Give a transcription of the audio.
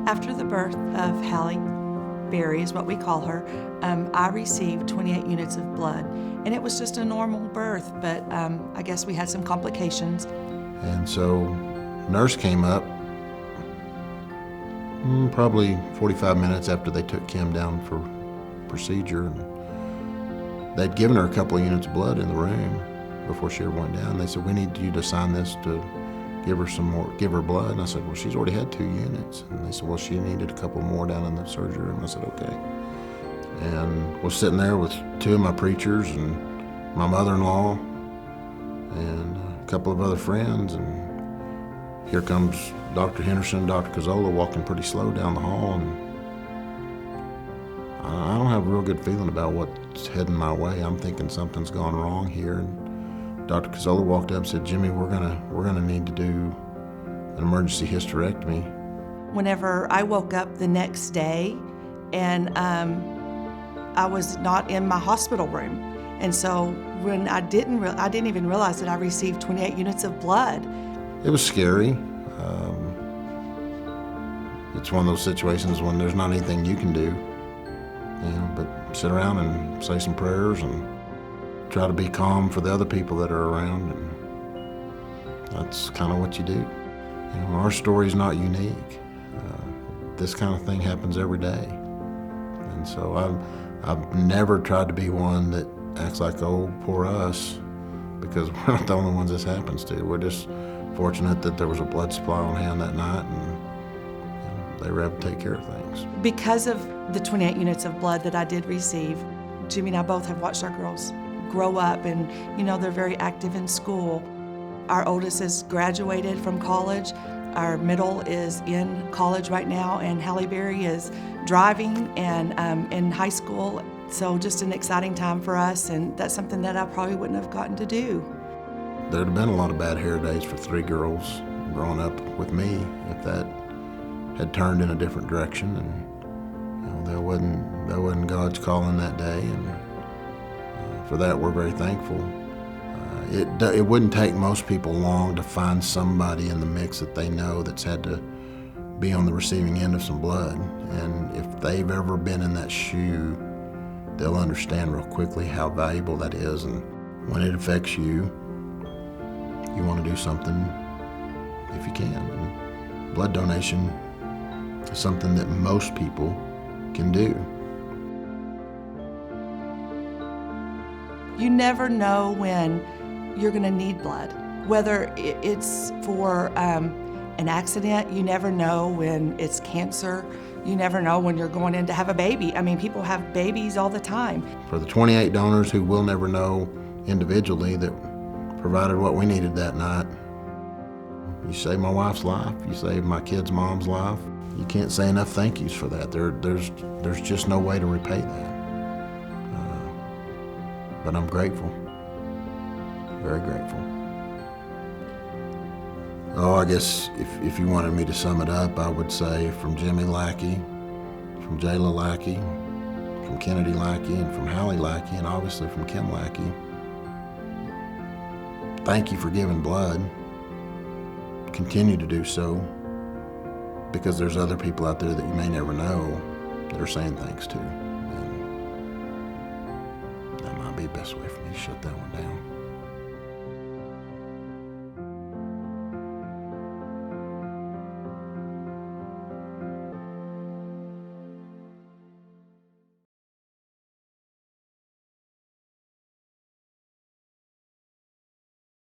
After the birth of Halle Berry, is what we call her, I received 28 units of blood. And it was just a normal birth, but I guess we had some complications. And so nurse came up probably 45 minutes after they took Kim down for procedure. And they'd given her a couple of units of blood in the room before she ever went down. They said, "We need you to sign this to give her some more, give her blood." And I said, "Well, she's already had 2 units. And they said, "Well, she needed a couple more down in the surgery room." I said, "Okay." And was sitting there with 2 of my preachers and my mother-in-law and a couple of other friends. And here comes Dr. Henderson and Dr. Cazzola walking pretty slow down the hall. And I don't have a real good feeling about what's heading my way. I'm thinking something's gone wrong here. And Dr. Cazzola walked up and said, "Jimmy, we're gonna need to do an emergency hysterectomy." Whenever I woke up the next day, and I was not in my hospital room, and so when I didn't even realize that I received 28 units of blood. It was scary. It's one of those situations when there's not anything you can do, but sit around and say some prayers and try to be calm for the other people that are around, and that's kind of what you do. Our story's not unique. This kind of thing happens every day, and so I've never tried to be one that acts like, "Oh, poor us," because we're not the only ones this happens to. We're just fortunate that there was a blood supply on hand that night, and they were able to take care of things. Because of the 28 units of blood that I did receive, Jimmy and I both have watched our girls grow up, and they're very active in school. Our oldest has graduated from college. Our middle is in college right now, and Halle Berry is driving and in high school. So just an exciting time for us, and that's something that I probably wouldn't have gotten to do. There'd have been a lot of bad hair days for 3 girls growing up with me if that had turned in a different direction, and that wasn't God's calling that day, and for that we're very thankful. It wouldn't take most people long to find somebody in the mix that they know that's had to be on the receiving end of some blood, and if they've ever been in that shoe, they'll understand real quickly how valuable that is. And when it affects you, you want to do something if you can. And blood donation is something that most people can do. You never know when you're going to need blood, whether it's for an accident. You never know when it's cancer. You never know when you're going in to have a baby. I mean, people have babies all the time. For the 28 donors who we'll never know individually that provided what we needed that night, you saved my wife's life, you saved my kid's mom's life. You can't say enough thank yous for that. There's just no way to repay that. But I'm grateful, very grateful. Oh, I guess if you wanted me to sum it up, I would say from Jimmy Lackey, from Jayla Lackey, from Kennedy Lackey, and from Halle Lackey, and obviously from Kim Lackey, thank you for giving blood. Continue to do so, because there's other people out there that you may never know that are saying thanks to. And that might be the best way for me to shut that one down.